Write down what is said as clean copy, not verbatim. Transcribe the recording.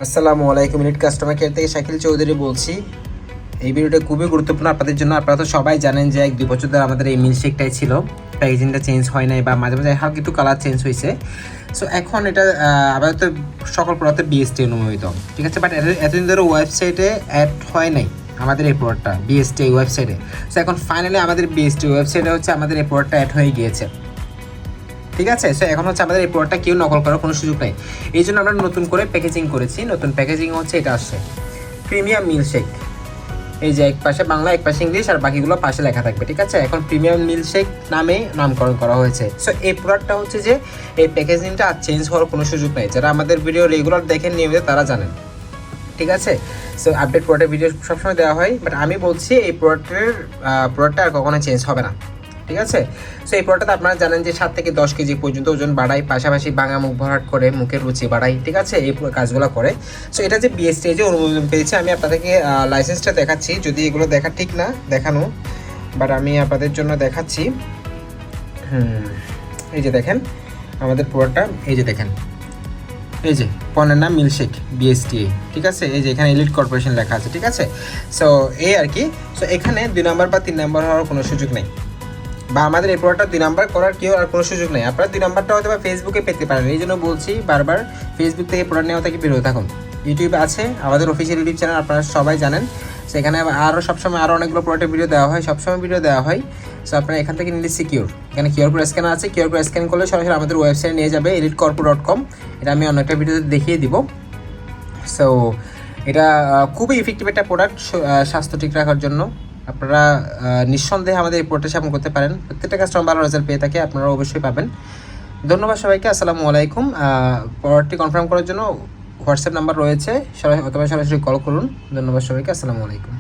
আসসালামু আলাইকুম। Minute customer care থেকে শাকিল চৌধুরী বলছি। এই ভিডিওটা খুবই গুরুত্বপূর্ণ আপনাদের জন্য। আপনারা তো সবাই জানেন যে 1-2 বছর ধরে আমাদের এই মিল্কশেকটাই ছিল, প্যাকেজিংটা চেঞ্জ হয় নাই বা মাঝে মাঝে হালকা একটু কালার চেঞ্জ হয়েছে। সো এখন এটা আপাতত সকল প্রোডাক্টে বিএসটি অনুমোদিত, ঠিক আছে। বাট এতদিন ধরে ওয়েবসাইটে অ্যাড হয় নাই আমাদের এই প্রোডাক্টটা বিএসটি ওয়েবসাইটে। সো এখন ফাইনালি আমাদের বিএসটি ওয়েবসাইটে হচ্ছে আমাদের এই প্রোডাক্টটা অ্যাড হয়ে গিয়েছে, ঠিক আছে। সো এখন হচ্ছে আমাদের এই প্রোডাক্টটা কেউ নকল করার কোনো সুযোগ নেই। এই জন্য আমরা নতুন করে প্যাকেজিং করেছি। নতুন প্যাকেজিং হচ্ছে এটা আসছে প্রিমিয়াম মিল্কশেক। এই যে এক পাশে বাংলা, এক পাশে ইংলিশ, আর বাকিগুলো পাশে লেখা থাকবে, ঠিক আছে। এখন প্রিমিয়াম মিল্কশেক নামে নামকরণ করা হয়েছে। সো এই প্রোডাক্টটা হচ্ছে যে এই প্যাকেজিংটা আর চেঞ্জ হওয়ার কোনো সুযোগ নেই। যারা আমাদের ভিডিও রেগুলার দেখেন নিয়মিত তারা জানেন, ঠিক আছে। সো আপডেট প্রোডাক্টের ভিডিও সবসময় দেওয়া হয়, বাট আমি বলছি এই প্রোডাক্টটা আর কখনো চেঞ্জ হবে না, ঠিক আছে। সো এই প্রোডাক্টটা আপনারা জানেন যে 7 থেকে 10 কেজি পর্যন্ত ওজন বাড়ায়, পাশাপাশি ভাঙা মুখ ভরাট করে, মুখের রুচি বাড়ায়, ঠিক আছে। এই কাজগুলো করে। সো এটা যে বিএসটি যে অনুমোদন পেয়েছে, আমি আপনাদেরকে লাইসেন্সটা দেখাচ্ছি, যদি এগুলো দেখা ঠিক না দেখানো, বাট আমি আপনাদের জন্য দেখাচ্ছি। এই যে দেখেন আমাদের প্রোডাক্টটা, এই যে দেখেন, এই যে পণ্যের নাম মিল্কশেক বিএসটি, ঠিক আছে। এই যে এখানে এলিট কর্পোরেশন লেখা আছে, ঠিক আছে। সো এই আর কি। সো এখানে 2 নাম্বার বা 3 নাম্বার হওয়ার কোনো সুযোগ নেই, বা আমাদের এই প্রোডাক্টটা 2 নাম্বার করার কেউ আর কোনো সুযোগ নেই। আপনারা 2 নাম্বারটা হয়তো বা ফেসবুকে পেতে পারেন। এই জন্য বলছি বারবার, ফেসবুক থেকে প্রোডাক্ট নেওয়া থেকে বেরোতে থাকুন। ইউটিউবে আছে আমাদের অফিসিয়াল ইউটিউব চ্যানেল, আপনারা সবাই জানেন। সেখানে আরও সবসময় আরও অনেকগুলো প্রোডাক্টের ভিডিও দেওয়া হয়, সবসময় ভিডিও দেওয়া হয়। সো আপনারা এখান থেকে নিলে সিকিউর। এখানে কিউআর কোড স্ক্যানার আছে, কিউআর কোড স্ক্যান করলে সরাসরি আমাদের ওয়েবসাইটে নিয়ে যাবে elitecorpo.com। এটা আমি অন্য একটা ভিডিওতে দেখিয়ে দিব। সো এটা খুবই ইফেক্টিভ একটা প্রোডাক্ট স্বাস্থ্য ঠিক রাখার জন্য। আপনারা নিঃসন্দেহে আমাদের এই প্রোডাক্টটা সেবন করতে পারেন। প্রত্যেকটা কাস্টমার ভালো রেজাল্ট পেয়ে থাকে, আপনারা অবশ্যই পাবেন। ধন্যবাদ সবাইকে। আসসালামু আলাইকুম। প্রোডাক্টটি কনফার্ম করার জন্য হোয়াটসঅ্যাপ নাম্বার রয়েছে, অথবা সরাসরি কল করুন। ধন্যবাদ সবাইকে। আসসালামু আলাইকুম।